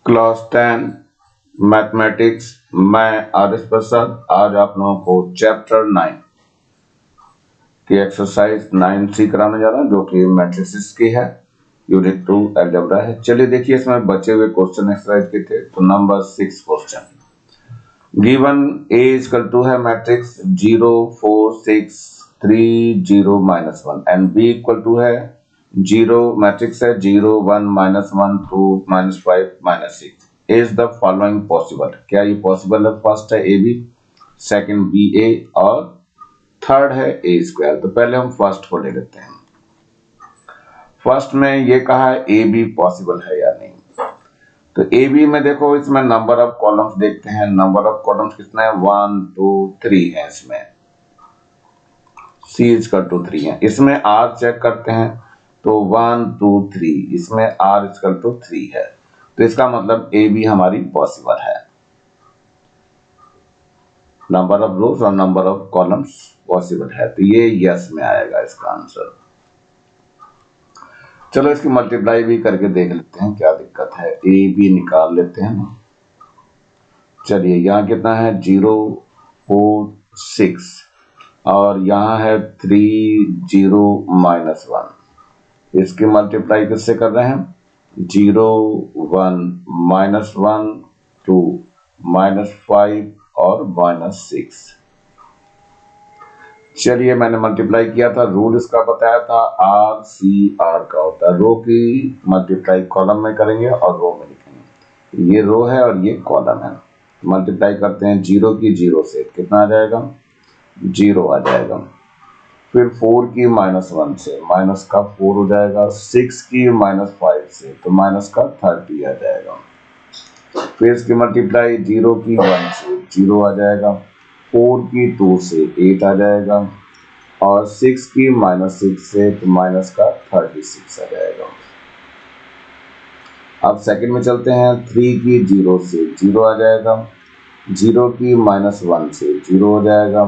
Class 10 mathematics. मैं आरिफ प्रसाद आज आप लोगों को चैप्टर 9 की एक्सरसाइज 9C कराने जा रहा हूं, जो कि मैट्रिसेस की है। यूनिट 2 अलजेब्रा है। चलिए देखिए, इसमें बचे हुए क्वेश्चन एक्सरसाइज के थे। तो number 6 question given A equal to है matrix 0 4 6 3 0 -1 and B equal to है 0 मैट्रिक्स है 0 1 -1 2 -5 -6 इज द फॉलोइंग पॉसिबल। क्या ये पॉसिबल है? फर्स्ट है ए बी, सेकंड बी ए और थर्ड है ए स्क्वायर। तो पहले हम फर्स्ट को ले लेते हैं। फर्स्ट में ये कहा है ए बी पॉसिबल है या नहीं। तो ए बी में देखो, इसमें नंबर ऑफ कॉलम्स देखते हैं। नंबर ऑफ कॉलम्स कितना है? 1 2 3 है। इसमें सी इक्वल टू 3 है। इसमें आर चेक करते हैं तो 1 2 3, इसमें आर इक्वल टू 3 है। तो इसका मतलब ए बी हमारी पॉसिबल है। नंबर ऑफ रोज और नंबर ऑफ कॉलम्स पॉसिबल है, तो ये यस में आएगा इसका आंसर। चलो इसकी मल्टीप्लाई भी करके देख लेते हैं, क्या दिक्कत है। ए बी निकाल लेते हैं ना। चलिए, यहाँ कितना है? 0 4 6 और यहाँ है 3 0 -1। इसकी मल्टीप्लाई किससे कर रहे हैं? 0 1 -1 2 -5 और -6। चलिए, मैंने मल्टीप्लाई किया था। रूल इसका बताया था आर सी आर का होता है। रो की मल्टीप्लाई कॉलम में करेंगे और रो में लिखेंगे। ये रो है और ये कॉलम है। मल्टीप्लाई करते हैं 0 की 0 से, कितना आ जाएगा? 0 आ जाएगा। फिर 4 की -1 से, माइनस का 4 हो जाएगा। 6 की -5 से, तो माइनस का 30 आ जाएगा। फिर इसकी मल्टीप्लाई 0 की 1 से 0 आ जाएगा। 4 की 2 से 8 आ जाएगा और 6 की -6 से तो माइनस का 36 आ जाएगा। अब सेकंड में चलते हैं। 3 की 0 से 0 आ जाएगा। 0 की -1 से 0 हो जाएगा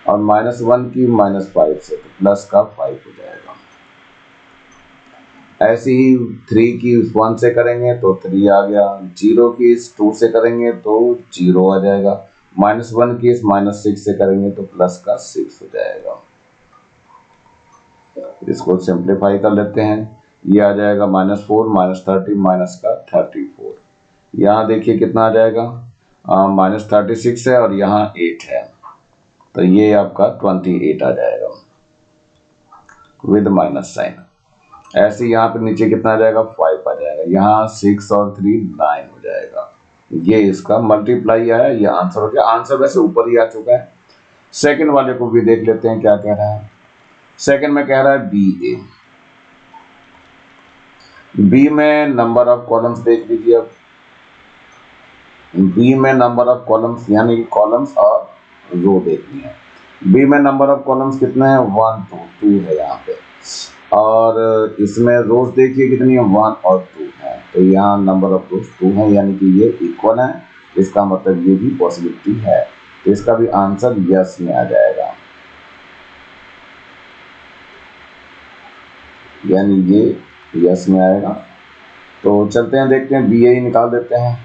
और -1 की -5 से तो प्लस का 5 हो जाएगा। ऐसे ही 3 की 1 से करेंगे तो 3 आ गया। 0 की 2 से करेंगे तो 0 आ जाएगा। -1 की -6 से करेंगे तो प्लस का 6 हो जाएगा। इसको सिंप्लीफाई कर लेते हैं। ये आ जाएगा -4 -30 माइनस का 34। यहाँ देखिए कितना आ जाएगा? -36 है और यहाँ 8 है, तो ये आपका 28 आ जाएगा विद माइनस साइन। ऐसे यहाँ पे नीचे कितना आ जाएगा? 5 आ जाएगा। यहाँ 6 और 3 9 हो जाएगा। ये इसका मल्टीप्लाई आया, ये आंसर हो गया। आंसर वैसे ऊपर ही आ चुका है। सेकंड वाले को भी देख लेते हैं क्या कह रहा है। सेकंड में कह रहा है बी ए। बी में नंबर ऑफ कॉलम्स देख लीजिए। अब बी में नंबर ऑफ कॉलम्स यानी कि कॉलम्स और रो देखनी है। बी में नंबर ऑफ कॉलम्स कितने हैं? 1 2 2 है यहाँ पे। और इसमें रोज देखिए कितनी है? 1 और 2 है। तो यहाँ नंबर ऑफ रोज 2 है, यानी कि ये इक्वल है। इसका मतलब ये भी पॉसिबिलिटी है। तो इसका भी आंसर यस में आ जाएगा, यानी ये यस में आएगा। तो चलते हैं, देखते हैं बी ए निकाल देते हैं।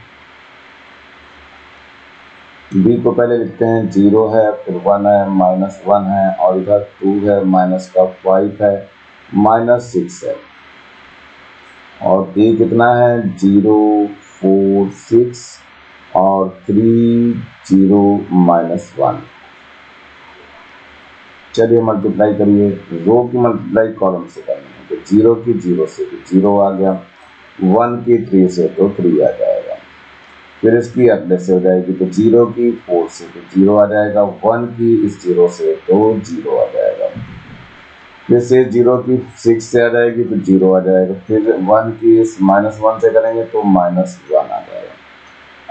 बी को पहले लिखते हैं। 0 है, फिर 1 है, -1 है और इधर 2 है, माइनस का 5 है, -6 है और ए कितना है? 0 4 6 और 3 0 -1। चलिए मल्टीप्लाई करिए। रो की मल्टीप्लाई कॉलम से करनी है, तो 0 की 0 से तो 0 आ गया। 1 की 3 से तो 3 आ जाएगा। फिर इसकी अगले से हो जाएगी तो 0 की 4 से तो 0 आ जाएगा। 1 की इस 0 से तो 0 आ जाएगा। फिर से 0 की 6 से आ जाएगी तो 0 आ जाएगा। फिर 1 की इस -1 से करेंगे तो -1 आ जाएगा।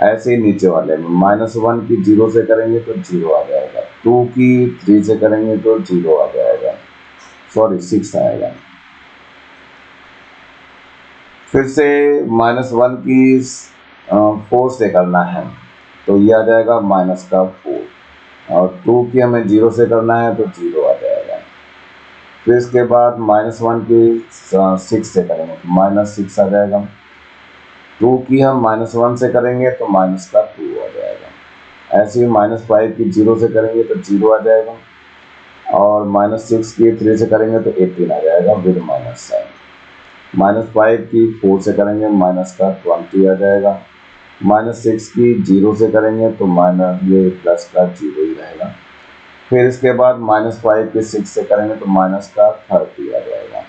ऐसे ही नीचे वाले में -1 की 0 से करेंगे तो 0 आ जाएगा। 2 की 3 से करेंगे तो 0 आ जाएगा, सॉरी 6 आएगा। फिर से -1 की 4 से करना है तो ये आ जाएगा माइनस का 4 और 2 की हमें 0 से करना है तो 0 आ जाएगा। फिर इसके बाद -1 की 6 से करेंगे तो -6 आ जाएगा। 2 की हम -1 से करेंगे तो माइनस का 2 आ जाएगा। ऐसे ही -5 की 0 से करेंगे तो 0 आ जाएगा, और -6 की 3 से करेंगे तो 18 आ जाएगा विद माइनस साइन। -5 की 4 से करेंगे माइनस का 20 आ जाएगा। -6 की 0 से करेंगे तो माइनस ये प्लस का 0 ही रहेगा। फिर इसके बाद -5 की 6 से करेंगे तो माइनस का 30 आ जाएगा।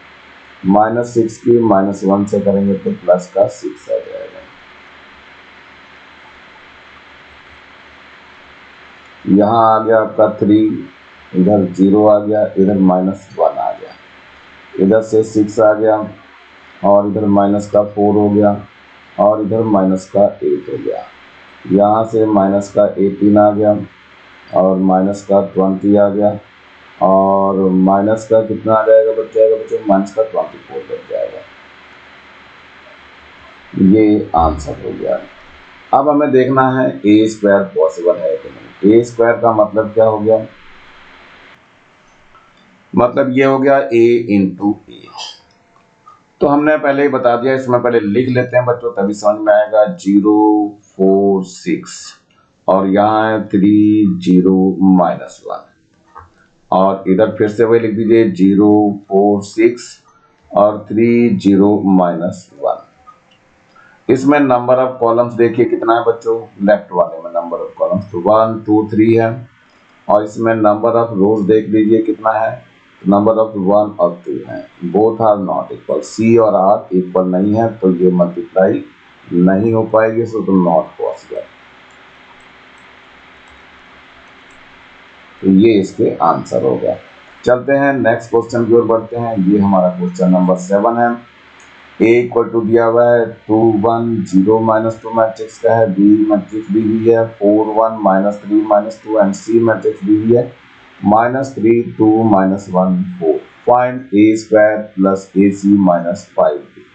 -6 की -1 से करेंगे तो प्लस का 6 आ जाएगा। यहाँ आ गया आपका 3, इधर 0 आ गया, इधर -1 आ गया, इधर से 6 आ गया, और इधर माइनस का 4 हो गया, और इधर माइनस का 8 हो गया। यहाँ से माइनस का 18 आ गया, और माइनस का 20 आ गया, और माइनस का कितना आ जाएगा बच्चों, माइनस का 24 बच जाएगा। ये आंसर हो गया। अब हमें देखना है ए स्क्वायर पॉसिबल है कि नहीं। ए स्क्वायर का मतलब क्या हो गया, मतलब ये हो गया a इंटू ए। तो हमने पहले ही बता दिया, इसमें पहले लिख लेते हैं बच्चों तभी समझ में आएगा। 0 4 6 और यहाँ है 3 0 -1, और इधर फिर से वही लिख दीजिए 0 4 6 और 3 0 -1। इसमें नंबर ऑफ कॉलम्स देखिए कितना है बच्चों, लेफ्ट वाले में नंबर ऑफ कॉलम्स तो 1 2 3 है, और इसमें नंबर ऑफ रोज देख लीजिए कितना है, नंबर ऑफ 1 और 2 है। बोथ आर नॉट इक्वल, सी और आर इक्वल नहीं है, तो ये मल्टीप्लाई नहीं हो पाएगी, सो तो नॉट पॉसिबल। तो ये इसके आंसर हो गया। चलते हैं नेक्स्ट क्वेश्चन की ओर बढ़ते हैं। ये हमारा क्वेश्चन नंबर 7 है। A इक्वल टू दिया हुआ है 2 1 0 -2 मैट्रिक्स का है, B मैट्रिक्स दी हुई है 4 1 -3 -2 एंड C मैट्रिक्स दी हुई है -3 2 -1 4। Find A square plus AC -5B।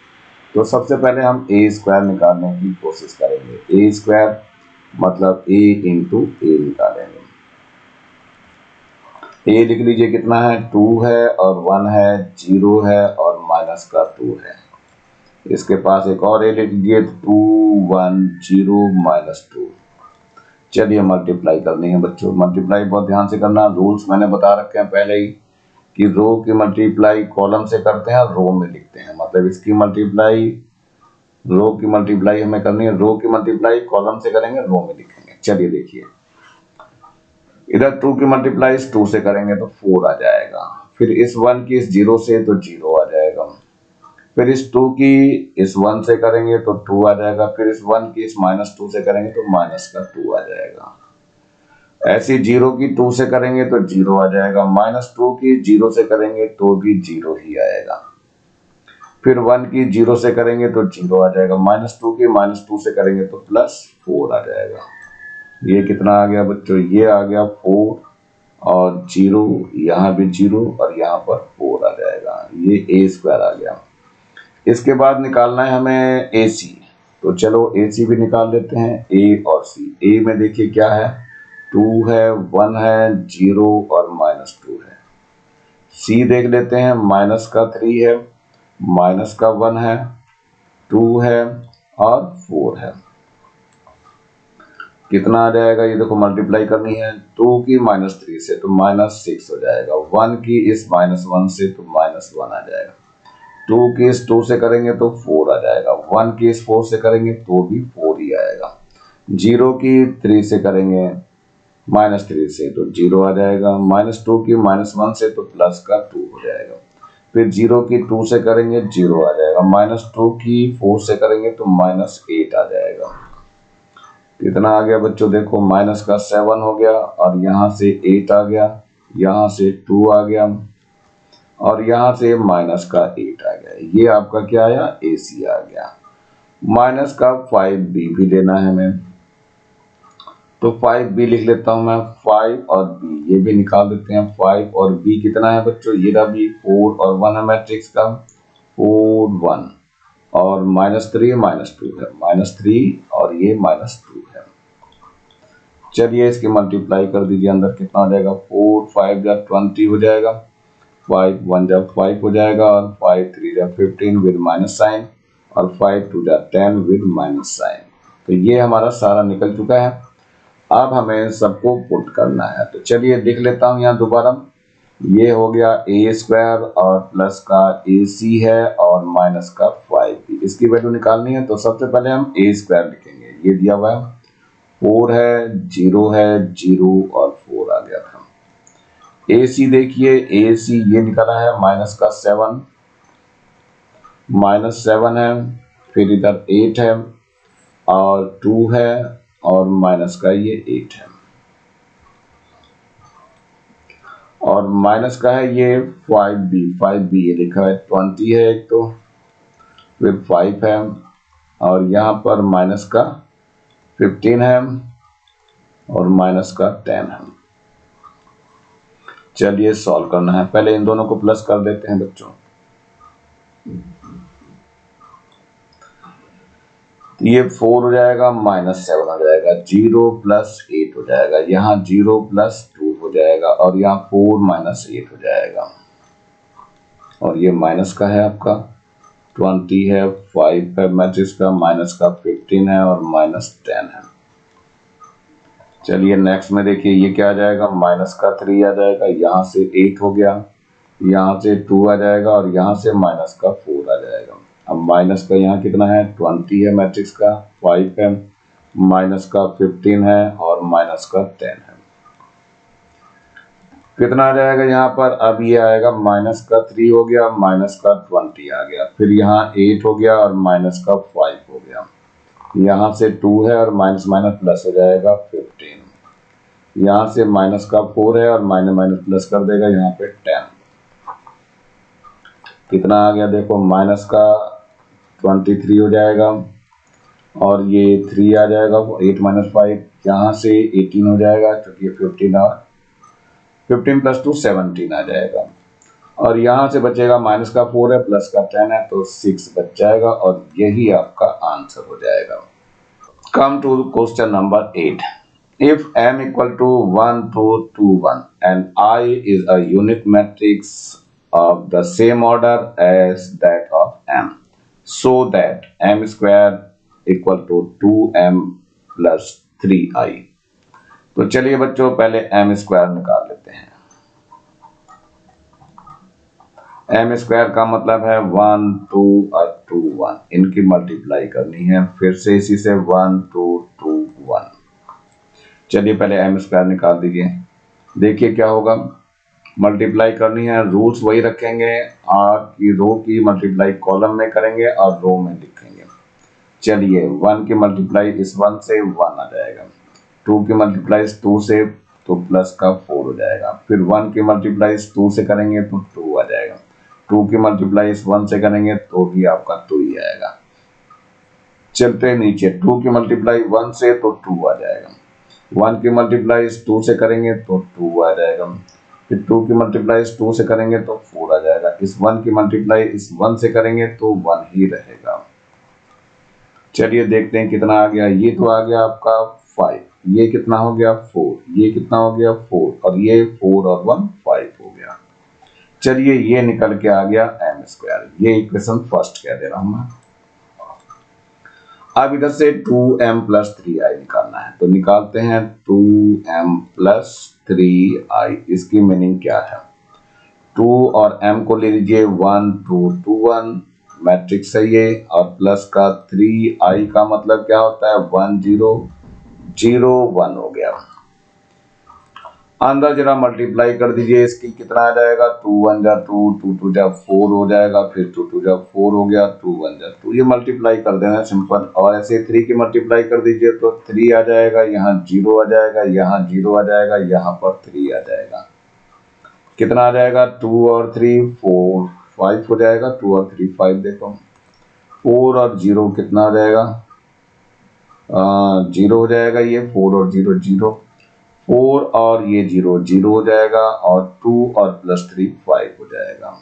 तो सबसे पहले हम A स्क्वायर निकालने की कोशिश करेंगे। A स्क्वायर मतलब A इंटू A निकालेंगे। A लिख लीजिए कितना है, 2 है और 1 है, 0 है और माइनस का 2 है। इसके पास एक और ए लिख दीजिए 2 1 0 -2। चलिए मल्टीप्लाई करनी है बच्चों। मल्टीप्लाई बहुत ध्यान से करना, रूल्स मैंने बता रखे हैं पहले ही कि रो की मल्टीप्लाई कॉलम से करते हैं, रो में लिखते हैं। मतलब इसकी मल्टीप्लाई, रो की मल्टीप्लाई हमें करनी है, रो की मल्टीप्लाई कॉलम से करेंगे, रो में लिखेंगे। चलिए देखिए, इधर 2 की मल्टीप्लाई 2 से करेंगे तो 4 आ जाएगा, फिर इस 1 की इस 0 से तो 0 आ जाएगा, फिर इस 2 की इस 1 से करेंगे तो 2 आ जाएगा, फिर इस 1 की इस -2 से करेंगे तो माइनस का 2 आ जाएगा। ऐसे 0 की 2 से करेंगे तो 0 आ जाएगा, -2 की 0 से करेंगे तो भी 0 ही आएगा, फिर 1 की 0 से करेंगे तो 0 आ जाएगा, -2 की -2 से करेंगे तो +4 आ जाएगा। ये कितना आ गया बच्चों, ये आ गया 4 और 0, यहाँ भी 0 और यहाँ पर 4 आ जाएगा। ये ए स्क्वायर आ गया। इसके बाद निकालना है हमें AC, तो चलो AC भी निकाल लेते हैं। A और C। A में देखिए क्या है, 2 है 1 है 0 और -2 है। C देख लेते हैं, माइनस का 3 है, माइनस का 1 है, 2 है और 4 है। कितना आ जाएगा, ये देखो मल्टीप्लाई करनी है, 2 की -3 से तो -6 हो जाएगा, 1 की इस -1 से तो -1 आ जाएगा, 2 की इस 2 से करेंगे तो 4 आ जाएगा, 1 की इस 4 से करेंगे तो भी 4 ही आएगा, 0 की 3 से करेंगे -3 से तो 0 आ जाएगा, -2 की -1 से तो प्लस का 2 हो जाएगा, फिर 0 की 2 से करेंगे 0 आ जाएगा, -2 की 4 से करेंगे तो -8 आ जाएगा। कितना आ गया बच्चों, देखो माइनस का 7 हो गया और यहाँ से 8 आ गया, यहाँ से 2 आ गया और यहाँ से माइनस का 8 आ गया। ये आपका क्या आया, AC आ गया। माइनस का 5B भी लेना है हमें, तो 5B लिख लेता हूं मैं, 5 और B ये भी निकाल देते हैं। 5 और B कितना है बच्चों, ये रहा भी 4 और 1 है मैट्रिक्स का, 4 1 और -3 -2 है, -3 और ये -2 है। चलिए इसकी मल्टीप्लाई कर दीजिए, अंदर कितना हो जाएगा, 4 5 जा 20 हो जाएगा, 5 1 जा 5 हो जाएगा और 5 3 जा 15 विद माइनस साइन, और 5 टू जा 10 विद माइनस साइन। तो ये हमारा सारा निकल चुका है। अब हमें सबको पुट करना है, तो चलिए देख लेता हूँ यहाँ दोबारा। ये हो गया ए स्क्वायर और प्लस का ए सी है और माइनस का 5b, इसकी वैल्यू निकालनी है। तो सबसे पहले हम ए स्क्वायर लिखेंगे, ये दिया हुआ है 4 है, 0 है, 0 और 4 आ गया था। ए सी देखिए, ए सी ये निकला है माइनस का 7, -7 है, फिर इधर 8 है और 2 है और माइनस का ये 8 है और माइनस का है ये 5b ये लिखा है 20 है एक, तो फिर 5 है और यहाँ पर माइनस का 15 है और माइनस का 10 है। चलिए सॉल्व करना है, पहले इन दोनों को प्लस कर देते हैं बच्चों। ये 4 हो जाएगा, -7 हो जाएगा, 0 प्लस 8 हो जाएगा, यहाँ 0 प्लस 2 हो जाएगा और यहाँ 4 माइनस 8 हो जाएगा और ये माइनस का है आपका 20 है, 5 है मैट्रिक्स का, माइनस का 15 है और -10 है। चलिए नेक्स्ट में देखिए ये क्या आ जाएगा, माइनस का 3 आ जाएगा, यहाँ से 8 हो गया, यहाँ से 2 आ जाएगा और यहाँ से माइनस का 4 आ जाएगा। अब माइनस का यहाँ कितना है 20 है मैट्रिक्स का, 5 है, माइनस का 15 है और माइनस का 10 है। कितना आ जाएगा यहाँ पर, अब ये आएगा माइनस का 3 हो गया, माइनस का 20 आ गया, फिर यहाँ 8 हो गया और माइनस का 5 हो गया, यहाँ से 2 है और माइनस माइनस प्लस हो जाएगा 15, यहाँ से माइनस का 4 है और माइनस माइनस प्लस कर देगा यहाँ पे 10। कितना आ गया देखो, माइनस का 23 हो जाएगा और ये 3 आ जाएगा, 8 माइनस 5, यहाँ से 18 हो जाएगा क्योंकि ये 15 और 15 प्लस 2 17 आ जाएगा और यहाँ से बचेगा माइनस का 4 है, प्लस का 10 है, तो 6 बच जाएगा और यही आपका आंसर हो जाएगा। Come to question number 8. If m equal to 1 to 2 1 and I is a unit matrix of the same order as that of m, so that m square equal to 2m plus 3i. तो चलिए बच्चों पहले m square निकाल लेते हैं। m square का मतलब है 1 2 और 2 1, इनकी मल्टीप्लाई करनी है, फिर से इसी से 1 2 2 1। चलिए पहले m स्क्वायर निकाल दीजिए, देखिए क्या होगा, मल्टीप्लाई करनी है, रूल्स वही रखेंगे, r की रो की मल्टीप्लाई कॉलम में करेंगे और रो में लिखेंगे। चलिए 1 की मल्टीप्लाई इस 1 से 1 आ जाएगा, 2 की मल्टीप्लाई इस 2 से तो प्लस का 4 हो जाएगा, फिर 1 की मल्टीप्लाई इस 2 से करेंगे तो 2 आ जाएगा, 2 की मल्टीप्लाई इस 1 से करेंगे तो भी आपका 2 ही आएगा। चलते नीचे, 2 की मल्टीप्लाई 1 से तो 2 आ जाएगा, 1 की मल्टीप्लाई इस 2 से करेंगे तो 2 आ जाएगा, फिर 2 की मल्टीप्लाई इस 2 से करेंगे तो 4 आ जाएगा, इस 1 की मल्टीप्लाई इस 1 से करेंगे तो 1 ही रहेगा। चलिए देखते हैं कितना आ गया, ये तो आ गया आपका 5, ये कितना हो गया 4, ये कितना हो गया 4 और ये 4 और 1 5 हो गया। चलिए ये निकल के आ गया m स्क्वायर, ये इक्वेशन फर्स्ट कह दे रहा हूं मैं। अब इधर से 2m प्लस 3i निकालना है, तो निकालते हैं 2m प्लस 3i। इसकी मीनिंग क्या है, 2 और m को ले लीजिए 1 2 2 1 मैट्रिक्स है ये, और प्लस का 3i का मतलब क्या होता है 1 0 0 1 हो गया। अंदर जरा मल्टीप्लाई कर दीजिए, इसकी कितना आ जाएगा, 2 1 जा 2 2 2 जा 4 हो जाएगा, फिर 2 2 जा 4 हो गया, 2 1 जा 2, ये मल्टीप्लाई कर देना सिंपल। और ऐसे 3 की मल्टीप्लाई कर दीजिए तो 3 आ जाएगा, यहाँ 0 आ जाएगा, यहाँ 0 आ जाएगा, यहाँ पर 3 आ जाएगा, कितना आ जाएगा 2 और 3 4 5 हो जाएगा, 2 और 3 5, देखो 4 और 0 कितना आ जाएगा 0 हो जाएगा, ये 4 और 0 0, 4 और ये 0 0 हो जाएगा और 2 और प्लस 3 5 हो जाएगा।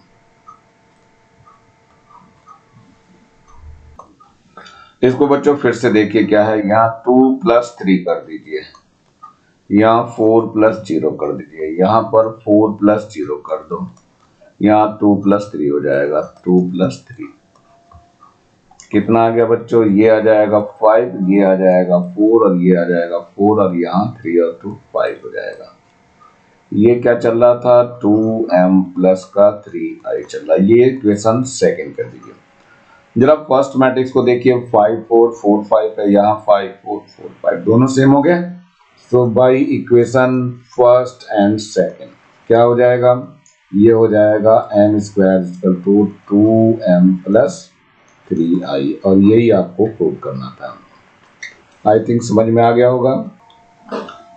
इसको बच्चों फिर से देखिए क्या है, यहाँ 2 प्लस 3 कर दीजिए, यहाँ 4 प्लस 0 कर दीजिए, यहाँ पर 4 प्लस 0 कर दो, यहाँ 2 प्लस 3 हो जाएगा, 2 प्लस 3 कितना आ गया बच्चों, ये आ जाएगा 5, ये आ जाएगा 4 और ये आ जाएगा 4 और यहाँ 3 और 2 5 हो जाएगा। ये क्या चल रहा था, 2m प्लस का 3i चल रहा है। ये इक्वेशन सेकंड कर दीजिए। जरा फर्स्ट मैट्रिक्स को देखिए, 5 4 4 5 है, यहाँ 5 4 4 5 दोनों सेम हो गए। तो by equation first and second क्या हो जाएगा, ये हो जाएगा m square equal to 2m plus 3i, और यही आपको प्रूव करना था। आई थिंक समझ में आ गया होगा।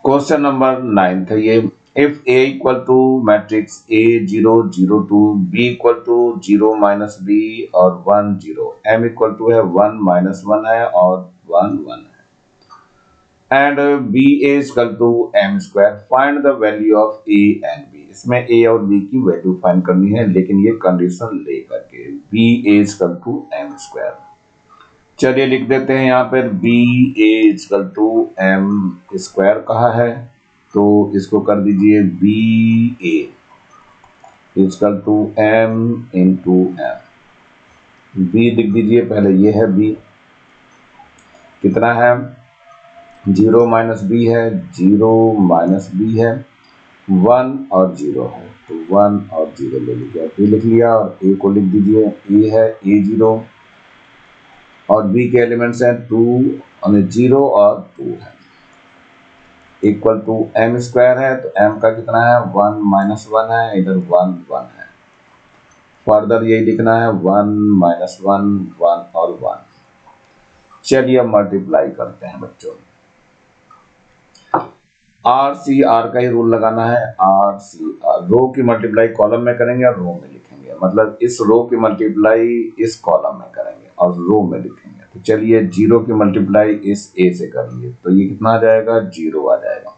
क्वेश्चन नंबर 9 है ये। If a equal to matrix a 0 0 2, b equal to 0 minus b और 1 0, m इक्वल टू है 1 माइनस 1 है और 1 1 है, and b a equal to m square, find the value of a and b। इसमें a और b की वैल्यू find करनी है, लेकिन ये कंडीशन लेकर के, b a equal to m square. चलिए लिख देते हैं यहाँ पर b a equal to m square कहा है, तो इसको कर दीजिए B A equal to m into M. B लिख दीजिए पहले, ये है b, कितना है 0 माइनस बी है, 0 माइनस बी है, 1 और 0 है, तो 1 और 0 ले लीजिए, b लिख लिया। और a को लिख दीजिए, a है a0 और b के एलिमेंट्स हैं 2 और 0 और 2 है, इक्वल टू m स्क्वायर है, तो m का कितना है 1 माइनस 1 है, इधर 1 1 है, फर्दर यही लिखना है 1 माइनस 1 1 और 1। चलिए अब मल्टीप्लाई करते हैं बच्चों। आर सी आर का ही रूल लगाना है, आर सी आर, रो की मल्टीप्लाई कॉलम में करेंगे और रो में लिखेंगे, मतलब इस रो की मल्टीप्लाई इस कॉलम में करेंगे और रो में लिखेंगे। तो चलिए 0 की मल्टीप्लाई इस a से करिए, तो ये कितना आ जाएगा 0 आ जाएगा।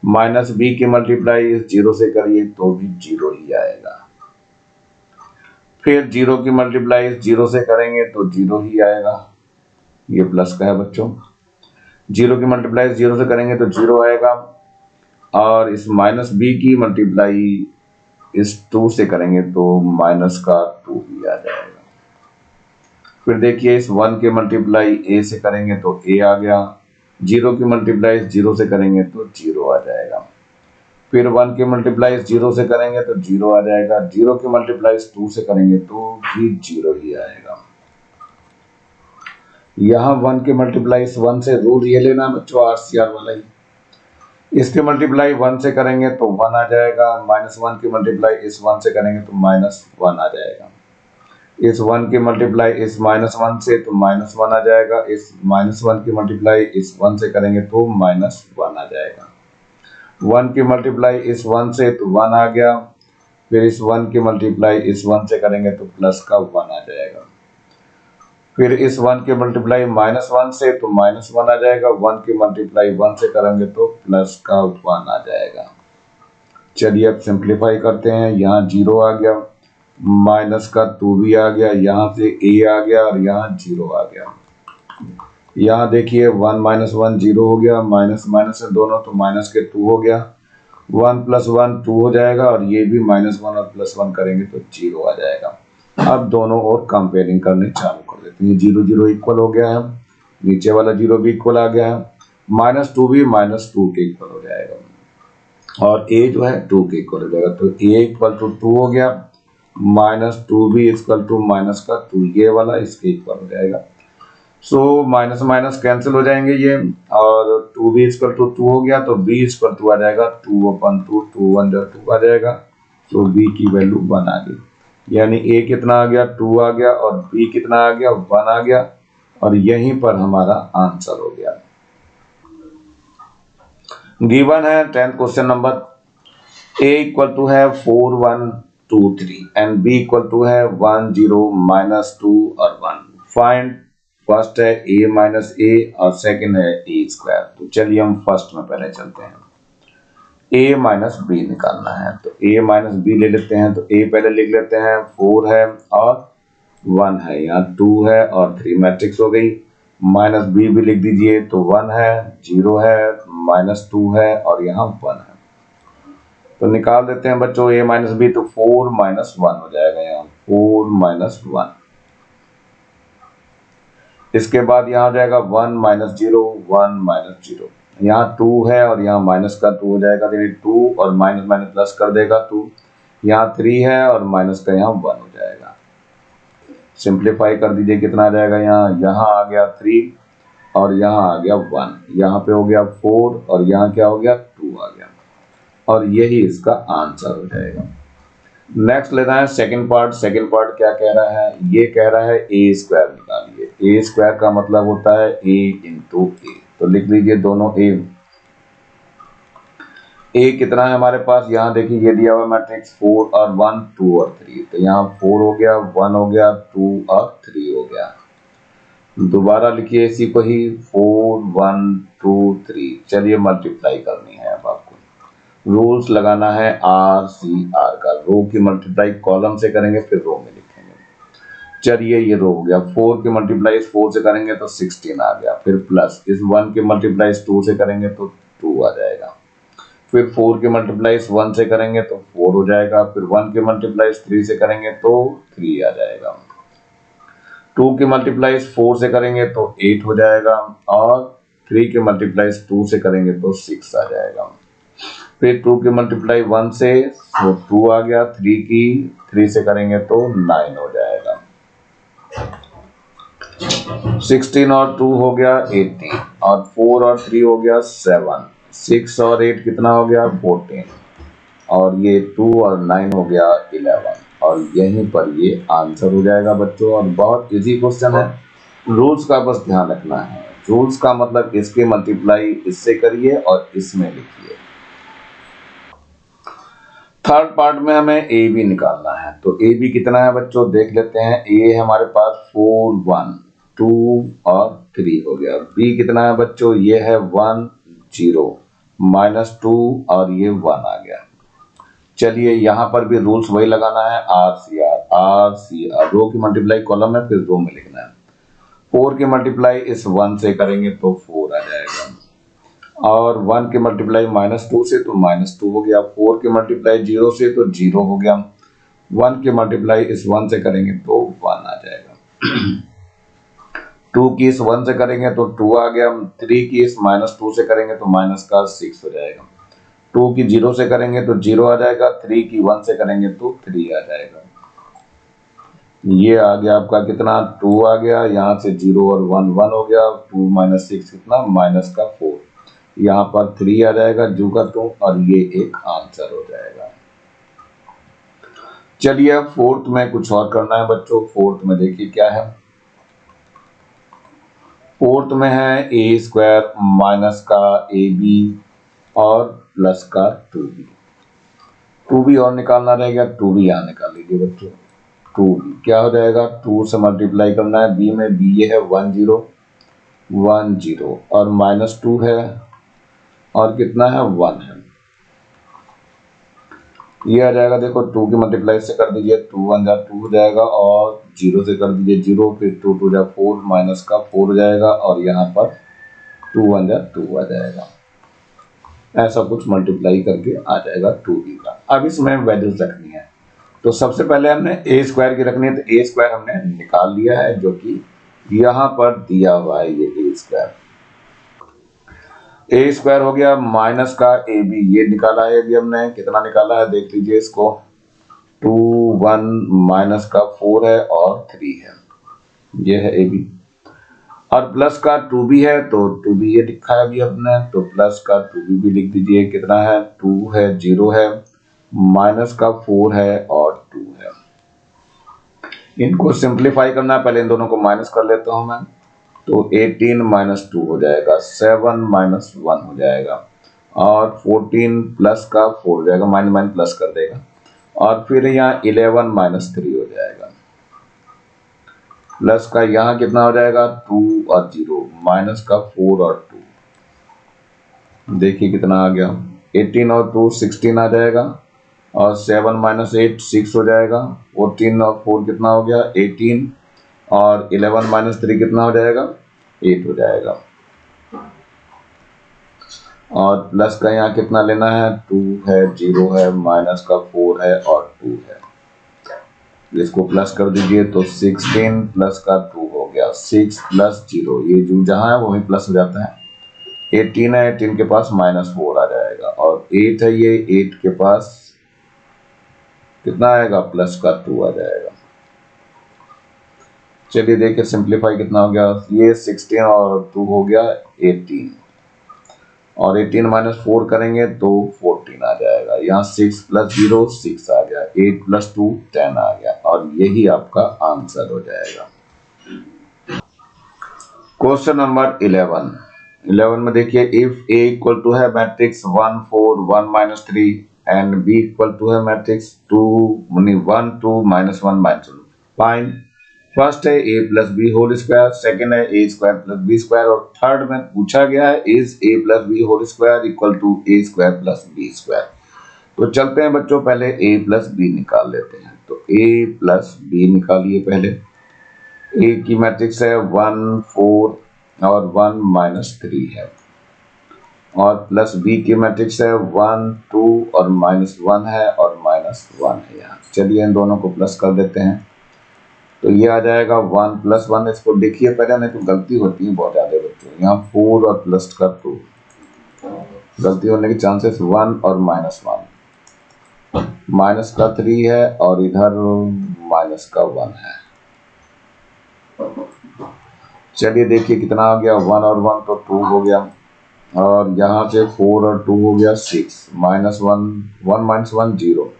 माइनस b की मल्टीप्लाई इस 0 से करिए तो भी 0 ही आएगा। फिर 0 की मल्टीप्लाई इस 0 से करेंगे तो 0 ही आएगा, ये प्लस का है बच्चों। 0 की मल्टीप्लाई 0 से करेंगे तो 0 आएगा, और इस माइनस b की मल्टीप्लाई इस 2 से करेंगे तो माइनस का 2 ही आ जाएगा। फिर देखिए इस 1 की मल्टीप्लाई a से करेंगे तो a आ गया, 0 की मल्टीप्लाई 0 से करेंगे तो 0 आ जाएगा। फिर 1 की मल्टीप्लाई 0 से करेंगे तो 0 आ जाएगा, 0 की मल्टीप्लाई 2 से करेंगे तो भी 0 ही आएगा। यहाँ 1 की मल्टीप्लाई 1 से रूल ये लेना बच्चों, आरसीआर वाला ही, इसके मल्टीप्लाई 1 से करेंगे तो 1 आ जाएगा, माइनस 1 की मल्टीप्लाई इस 1 से करेंगे तो माइनस 1 आ जाएगा, इस 1 की मल्टीप्लाई इस माइनस 1 से तो माइनस 1 आ जाएगा, इस माइनस 1 की मल्टीप्लाई इस 1 से करेंगे तो माइनस 1 आ जाएगा, 1 की मल्टीप्लाई इस 1 से तो 1 आ गया, फिर इस 1 की मल्टीप्लाई इस 1 से करेंगे तो प्लस का 1 आ जाएगा, फिर इस 1 की मल्टीप्लाई माइनस 1 से तो माइनस 1 आ जाएगा, 1 की मल्टीप्लाई 1 से करेंगे तो प्लस का 1 आ जाएगा। चलिए अब सिंप्लीफाई करते हैं, यहाँ 0 आ गया, माइनस का 2 भी आ गया, यहाँ से a आ गया और यहाँ 0 आ गया। यहाँ देखिए 1 माइनस 1 0 हो गया, माइनस माइनस है दोनों तो माइनस के 2 हो गया, 1 प्लस 1 2 हो जाएगा, और ये भी माइनस 1 और प्लस 1 करेंगे तो 0 आ जाएगा। अब दोनों और कंपेयरिंग करने चालू कर देते हैं, 0 0 इक्वल हो गया है, नीचे वाला 0 भी इक्वल आ गया है, माइनस 2 भी माइनस 2 के इक्वल हो जाएगा, और a जो है 2 के इक्वल हो जाएगा, तो a इक्वल टू 2 हो गया, माइनस 2 भी इक्वल टू माइनस का 2, ये वाला इसके इक्वल हो जाएगा। सो माइनस माइनस कैंसिल हो जाएंगे ये, और 2 भी इक्वल टू 2 हो गया, तो b इक्वल टू आ जाएगा 2/2, 2 1 2 आ जाएगा, तो b की वैल्यू 1 आ गई, यानी a कितना आ गया 2 आ गया, और b कितना आ गया 1 आ गया, और यहीं पर हमारा आंसर हो गया। गिवन है 10th question number, a equal to है 4 1 2 3 एंड b इक्वल टू है 1 0 माइनस 2 और 1। फाइंड, फर्स्ट है a माइनस a और सेकंड है a स्क्वायर। तो चलिए हम फर्स्ट में पहले चलते हैं, a माइनस b निकालना है, तो a माइनस b ले लेते हैं, तो a पहले लिख लेते हैं, 4 है और 1 है, यहाँ 2 है और 3 मैट्रिक्स हो गई, माइनस b भी लिख दीजिए, तो 1 है 0 है माइनस 2 है और यहाँ 1 है, तो निकाल देते हैं बच्चों a माइनस b, तो 4 माइनस 1 हो जाएगा, यहाँ 4 माइनस 1, इसके बाद यहाँ हो जाएगा 1 माइनस 0, 1 माइनस 0, यहाँ 2 है और यहाँ माइनस का 2 हो जाएगा, यानी 2 और माइनस माइनस प्लस कर देगा 2, यहाँ 3 है और माइनस का यहाँ 1 हो जाएगा। सिंप्लीफाई कर दीजिए, कितना आ जाएगा, यहाँ आ गया 3 और यहाँ आ गया 1, यहाँ पे हो गया 4 और यहाँ क्या हो गया 2 आ गया, और यही इसका आंसर हो जाएगा। नेक्स्ट लेना है सेकंड पार्ट। सेकंड पार्ट क्या कह रहा है, ये कह रहा है ए स्क्वायर निकालिए। ए स्क्वायर का मतलब होता है ए इंटू ए, तो लिख लीजिए दोनों ए कितना है हमारे पास, यहाँ देखिए ये दिया हुआ मैट्रिक्स 4 और 1, 2 और 3, तो यहाँ 4 हो गया, 1 हो गया, 2 और 3 हो गया। दोबारा लिखिए इसी को ही, 4 1 2 3। चलिए मल्टीप्लाई करनी है, अब आपको रूल्स लगाना है आर सी आर का। रो की मल्टीप्लाई कॉलम से करेंगे फिर रो में लिखेंगे। चलिए ये रो हो गया, 4 की मल्टीप्लाई 4 से करेंगे तो 16 आ गया, फिर प्लस इस 1 की मल्टीप्लाई 2 से करेंगे तो 2 आ जाएगा, फिर 4 की मल्टीप्लाई 1 से करेंगे तो 4 हो जाएगा, फिर 1 की मल्टीप्लाई 3 से करेंगे तो 3 आ जाएगा, 2 की मल्टीप्लाई 4 से करेंगे तो 8 हो जाएगा, और 3 की मल्टीप्लाई 2 से करेंगे तो 6 आ जाएगा, फिर 2 की मल्टीप्लाई 1 से तो 2 आ गया, 3 से करेंगे तो 9 हो जाएगा, 16 और 2 हो गया 18, और 4 और 3 हो गया 7, 6 और 8 कितना हो गया 14, और ये 2 और 9 हो गया 11, और यहीं पर ये आंसर हो जाएगा बच्चों। और बहुत इजी क्वेश्चन है, रूल्स का बस ध्यान रखना है। रूल्स का मतलब इसके मल्टीप्लाई इससे करिए और इसमें लिखिए। थर्ड पार्ट में हमें ए बी निकालना है, तो ए बी कितना है बच्चों देख लेते हैं। ए है हमारे पास 4 1 2 और 3 हो गया। बी कितना है बच्चों, ये है 1 0 माइनस 2 और ये 1 आ गया। चलिए यहाँ पर भी रूल्स वही लगाना है, आर सी आर, रो की मल्टीप्लाई कॉलम में फिर रो में लिखना है। 4 की मल्टीप्लाई इस 1 से करेंगे तो 4 आ जाएगा, और 1 की मल्टीप्लाई -2 से तो -2 हो गया, 4 की मल्टीप्लाई 0 से तो 0 हो गया, 1 की मल्टीप्लाई इस 1 से करेंगे तो 1 आ जाएगा, 2 की इस 1 से करेंगे तो 2 आ गया, 3 की इस -2 से करेंगे तो माइनस का 6 हो जाएगा, 2 की 0 से करेंगे तो 0 आ जाएगा, 3 की 1 से करेंगे तो 3 आ जाएगा। ये आ गया आपका कितना 2 आ गया, यहाँ से 0 और 1 1 हो गया, 2 - 6 कितना माइनस का 4, यहाँ पर 3 आ जाएगा जू का 2, और ये एक आंसर हो जाएगा। चलिए अब फोर्थ में कुछ और करना है बच्चों। फोर्थ में देखिए क्या है, फोर्थ में है ए स्क्वायर माइनस का ए बी और प्लस का 2b और निकालना रहेगा, 2b यहाँ निकाल लीजिए बच्चों। 2b क्या हो जाएगा, 2 से मल्टीप्लाई करना है b में, b ये है 1 0 1 0 और -2 है और कितना है 1 है, ये आ जाएगा। देखो 2 की मल्टीप्लाई से कर दीजिए, 2 1 जा 2 हो जाएगा, और 0 से कर दीजिए 0, फिर 2 2 जा 4 माइनस का 4 हो जाएगा, और यहाँ पर 2 1 जा 2 आ जाएगा। ऐसा कुछ मल्टीप्लाई करके आ जाएगा 2b का। अब इसमें वैल्यूज रखनी है, तो सबसे पहले हमने ए स्क्वायर की रखनी है, तो ए स्क्वायर हमने निकाल लिया है जो कि यहाँ पर दिया हुआ है। ये ए स्क्वायर, ए स्क्वायर हो गया माइनस का ए बी, ये निकाला है अभी हमने, कितना निकाला है देख लीजिए इसको, 2 1 माइनस का 4 है और 3 है, ये है ए बी, और प्लस का 2b है तो 2b ये लिखा है अभी हमने, तो प्लस का 2b भी लिख दीजिए, कितना है 2 है 0 है माइनस का 4 है और 2 है। इनको सिंप्लीफाई करना है, पहले इन दोनों को माइनस कर लेता हूं मैं, तो 18 - 2 हो जाएगा, 7 - 1 हो जाएगा, और 14 प्लस का 4 हो जाएगा, माइनस प्लस कर देगा, और फिर यहाँ 11 - 3 हो जाएगा, प्लस का यहाँ कितना हो जाएगा 2 और 0 माइनस का 4 और 2, देखिए कितना आ गया, 18 और 2 16 आ जाएगा, और 7 - 8 6 हो जाएगा, 14 और 4 कितना हो गया 18, और 11 - 3 कितना हो जाएगा 8 हो जाएगा, और प्लस का यहाँ कितना लेना है 2 है 0 है माइनस का 4 है और 2 है, इसको प्लस कर दीजिए तो 16 प्लस का 2 हो गया 6 प्लस 0, ये जो जहां है वही प्लस हो जाता है। 18 है, 18 के पास -4 आ जाएगा, और 8 है, ये 8 के पास कितना आएगा, प्लस का 2 आ जाएगा। चलिए देखिए सिंप्लीफाई कितना हो गया, ये 16 और 2 हो गया 18, और 18 - 4 करेंगे तो 14 आ जाएगा। यहाँ 6 प्लस 0 6 आ गया, 8 प्लस 2 10 आ गया, और यही आपका आंसर हो जाएगा। क्वेश्चन नंबर 11 में देखिए, इफ ए इक्वल टू है matrix 1 4 1 -3 and B equal to है मैट्रिक्स 2 1 2 -1 -1, फाइंड फर्स्ट है a plus B whole square, second है a square plus B square, और थर्ड में पूछा गया है is a plus B whole square equal to a square plus B square. तो चलते हैं बच्चों, पहले a प्लस बी निकाल लेते हैं। तो a प्लस बी निकालिए पहले। a की मैट्रिक्स है 1 4 और 1 -3 है, और प्लस बी की मैट्रिक्स है 1 2 और -1 है और -1 है। यहाँ चलिए इन दोनों को प्लस कर देते हैं, तो ये आ जाएगा 1 + 1। इसको देखिए पहले, नहीं तो गलती होती है बहुत ज्यादा बच्चों। यहाँ 4 और प्लस का 2, गलती होने की चांसेस 1 और -1, माइनस का 3 है और इधर माइनस का 1 है। चलिए देखिए कितना आ गया, 1 और 1 तो 2 हो गया, और यहाँ से 4 और 2 हो गया 6, -1 1 -1 0,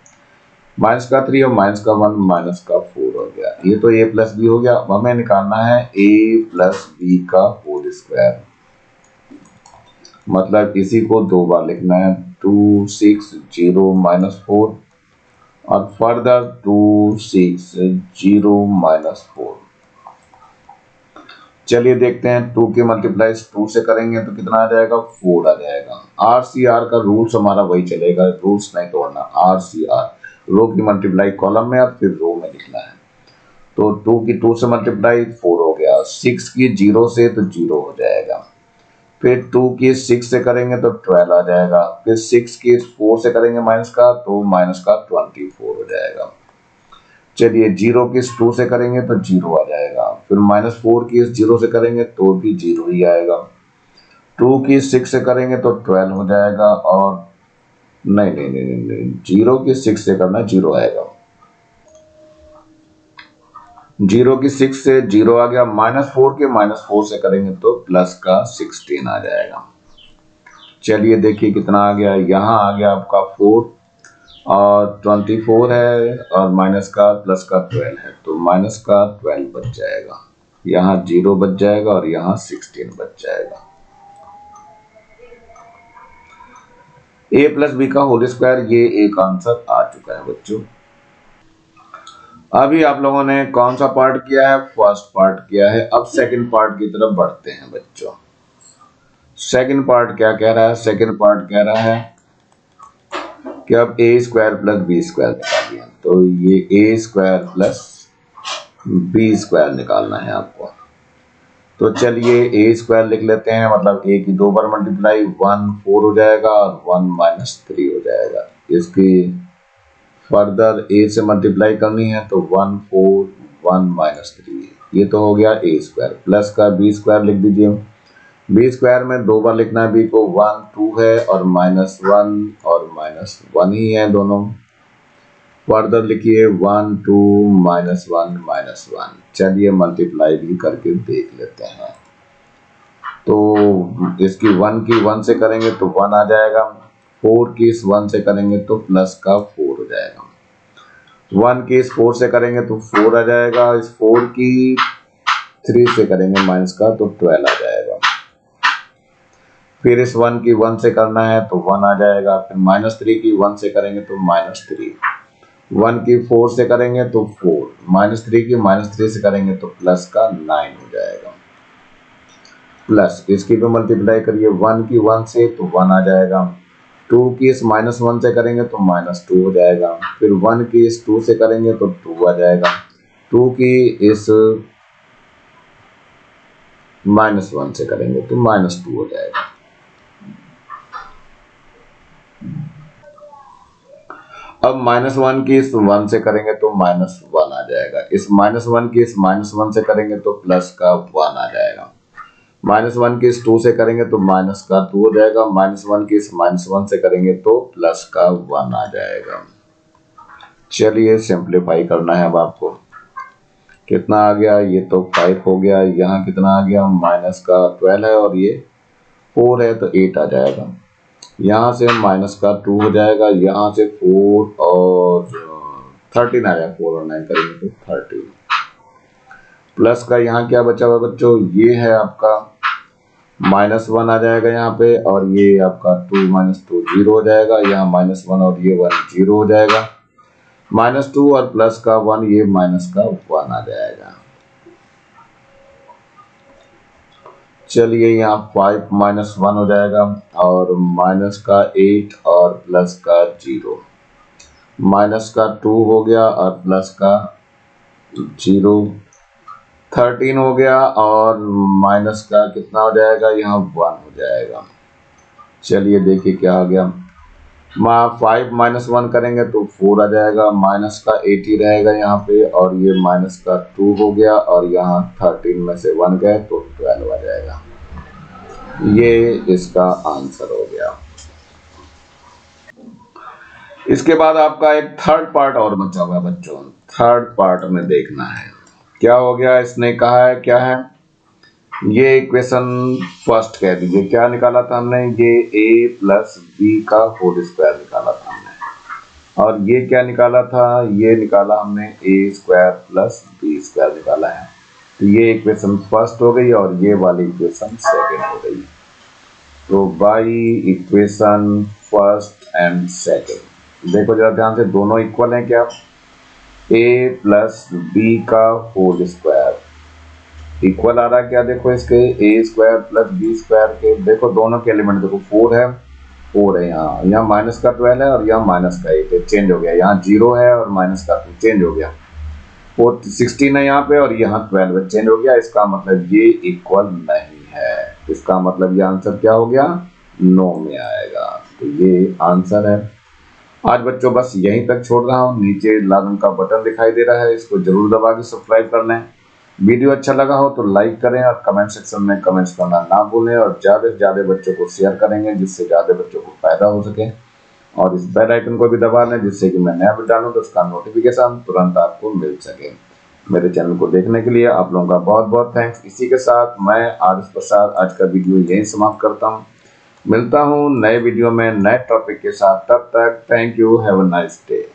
माइनस का 3 और माइनस का 1 माइनस का 4 हो गया। ये तो a प्लस बी हो गया। अब हमें निकालना है a प्लस बी का होल स्क्वायर, मतलब इसी को 2 बार लिखना है, 2 6 0 -4 और फर्दर 2 6 0 -4। चलिए देखते हैं, 2 के मल्टीप्लाई 2 से करेंगे तो कितना आ जाएगा, 4 आ जाएगा। RCR का रूल्स हमारा वही चलेगा, रूल्स नहीं तोड़ना। RCR, रो की मल्टीप्लाई कॉलम में और फिर रो में लिखना है। तो 2 की 2 से मल्टीप्लाई 4 हो गया, 6 की 0 से तो 0 हो जाएगा, फिर 2 की 6 से करेंगे तो 12 आ जाएगा, फिर 6 की 4 से करेंगे माइनस का तो माइनस का 24 हो जाएगा। चलिए 0 की 2 से करेंगे तो 0 आ जाएगा, फिर -4 की 0 से करेंगे तो भी 0 ही आएगा, 2 की 6 से करेंगे तो 12 हो जाएगा, और नहीं नहीं नहीं नहीं, नहीं 0 की 6 से करना 0 आएगा, 0 की 6 से 0 आ गया, -4 के -4 से करेंगे तो प्लस का 16 आ जाएगा। चलिए देखिए कितना आ गया, यहाँ आ गया आपका 4 और 24 है, और माइनस का प्लस का 12 है, तो माइनस का 12 बच जाएगा, यहाँ 0 बच जाएगा और यहाँ 16 बच जाएगा। a प्लस बी का होल स्क्वायर, ये एक आंसर आ चुका है बच्चों। अभी आप लोगों ने कौन सा पार्ट किया है, फर्स्ट पार्ट किया है। अब सेकंड पार्ट की तरफ बढ़ते हैं बच्चों। सेकंड पार्ट क्या कह रहा है, सेकंड पार्ट कह रहा है कि अब a square plus B square निकालिए, तो ये a square plus B square निकालना है आपको। तो चलिए a स्क्वायर लिख लेते हैं, मतलब a की 2 बार मल्टीप्लाई 1 4 हो जाएगा और 1 -3 हो जाएगा। इसकी फर्दर a से मल्टीप्लाई करनी है तो 1 4 1 -3, ये तो हो गया a स्क्वायर, प्लस का b स्क्वायर लिख दीजिए। b स्क्वायर में 2 बार लिखना है, b को 1 2 है और -1 और -1 ही है दोनों। फर्दर लिखिए 1 2 -1 -1। चलिए मल्टीप्लाई भी करके देख लेते हैं। तो इसकी 1 की 1 से करेंगे तो 1 आ जाएगा, 4 की इस 1 से करेंगे तो प्लस का 4 हो जाएगा, 1 की इस 4 से करेंगे तो 4 आ जाएगा, इस 4 की 3 से करेंगे माइनस का तो 12 आ जाएगा, फिर इस 1 की 1 से करना है तो 1 आ जाएगा, फिर -3 की 1 से करेंगे तो -3, 1 की 4 से करेंगे तो 4, -3 की -3 से करेंगे तो प्लस का 9 हो जाएगा, प्लस इसकी भी मल्टीप्लाई करिए 1 की 1 से तो 1 आ जाएगा, 2 की इस -1 से करेंगे तो -2 हो जाएगा, फिर 1 की इस 2 से करेंगे तो 2 आ जाएगा, 2 की इस -1 से करेंगे तो -2 हो जाएगा। अब -1 की इस 1 से करेंगे तो -1 आ जाएगा, इस -1 की इस -1 से करेंगे तो प्लस का 1 आ जाएगा, -1 की इस 2 से करेंगे तो माइनस का 2 हो जाएगा, -1 की इस -1 से करेंगे तो प्लस का 1 आ जाएगा। चलिए सिंप्लीफाई करना है अब आपको। कितना आ गया, ये तो 5 हो गया, यहाँ कितना आ गया, माइनस का 12 है और ये 4 है तो 8 आ जाएगा। यहाँ से माइनस का 2 हो जाएगा, यहाँ से 4 और 13 आ जाएगा, 4 और 9 करेंगे तो 13। प्लस का यहाँ क्या बचा हुआ बच्चों, ये है आपका -1 आ जाएगा यहाँ पे, और ये आपका 2 - 2 0 हो जाएगा, यहाँ -1 और ये 1 0 हो जाएगा, -2 और प्लस का 1, ये माइनस का 1 आ जाएगा। चलिए यहाँ 5 - 1 हो जाएगा, और माइनस का 8 और प्लस का 0, माइनस का 2 हो गया और प्लस का 0, 13 हो गया और माइनस का कितना हो जाएगा, यहाँ 1 हो जाएगा। चलिए देखिए क्या आ गया, 5 - 1 करेंगे तो 4 आ जाएगा, माइनस का 80 रहेगा यहाँ पे, और ये माइनस का 2 हो गया, और यहाँ 13 में से 1 गए तो 12 आ जाएगा। ये इसका आंसर हो गया। इसके बाद आपका एक थर्ड पार्ट और बचा हुआ है बच्चों, थर्ड पार्ट में देखना है क्या हो गया। इसने कहा है क्या है, ये इक्वेशन फर्स्ट कह दीजिए, क्या निकाला था हमने, ये a + b का होल स्क्वायर निकाला था हमने, और ये क्या निकाला था, ये निकाला हमने a² + b² निकाला है। तो ये इक्वेशन फर्स्ट हो गई और ये वाली इक्वेशन सेकंड हो गई। तो by equation first and second, देखो जरा ध्यान से, दोनों इक्वल हैं क्या, a + b का होल स्क्वायर इक्वल आ रहा है क्या, देखो इसके a² + b² के, देखो दोनों के एलिमेंट देखो 4 है, 4 है, यहाँ माइनस का 12 है और यहाँ माइनस का 8 है, चेंज हो गया, यहाँ 0 है और माइनस का 2 चेंज हो गया, 16 है यहाँ पे और यहाँ 12 चेंज हो गया। इसका मतलब ये इक्वल नहीं है, इसका मतलब ये आंसर क्या हो गया, नो में आएगा। तो ये आंसर है। आज बच्चों बस यहीं तक छोड़ रहा हूँ, नीचे लाल रंग का बटन दिखाई दे रहा है, इसको जरूर दबा के सब्सक्राइब कर लें। वीडियो अच्छा लगा हो तो लाइक करें और कमेंट सेक्शन में कमेंट्स करना ना भूलें, और ज़्यादा से ज़्यादा बच्चों को शेयर करेंगे जिससे ज़्यादा बच्चों को फायदा हो सके, और इस बेल आइकन को भी दबा लें जिससे कि मैं नया वीडियो डालूं तो उसका नोटिफिकेशन तुरंत आपको मिल सके। मेरे चैनल को देखने के लिए आप लोगों का बहुत बहुत थैंक्स। इसी के साथ मैं आरिफ प्रसाद आज का वीडियो यहीं समाप्त करता हूँ। मिलता हूँ नए वीडियो में नए टॉपिक के साथ, तब तक thank you, have a nice day.